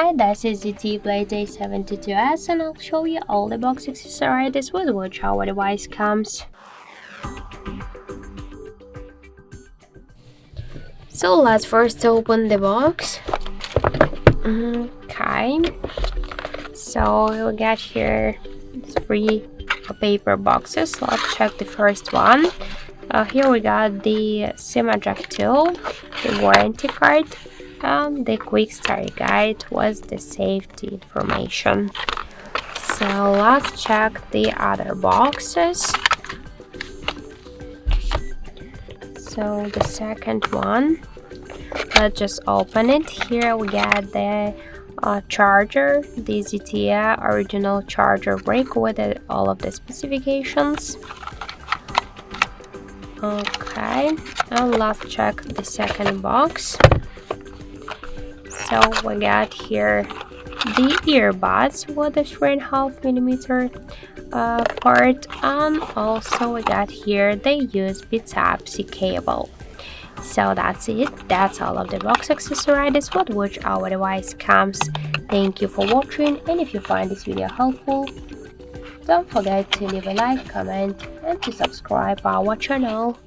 Hi, this is ZTE Blade A72s and I'll show you all the box accessories with which our device comes. So let's first open the box. Okay, so we'll get here 3 paper boxes. Let's check the first one. Here we got the SIM eject tool, the warranty card, and the quick start guide with the safety information. So let's check the other boxes. So the second one, let's just open it. Here we got the charger, the ZTE original charger brick with all of the specifications. Okay, and let's check the second box. So we got here the earbuds with a 3.5mm port, and also we got here the USB Type-C cable. So that's it. That's all of the box accessories with which our device comes. Thank you for watching, and if you find this video helpful, don't forget to leave a like, comment, and to subscribe our channel.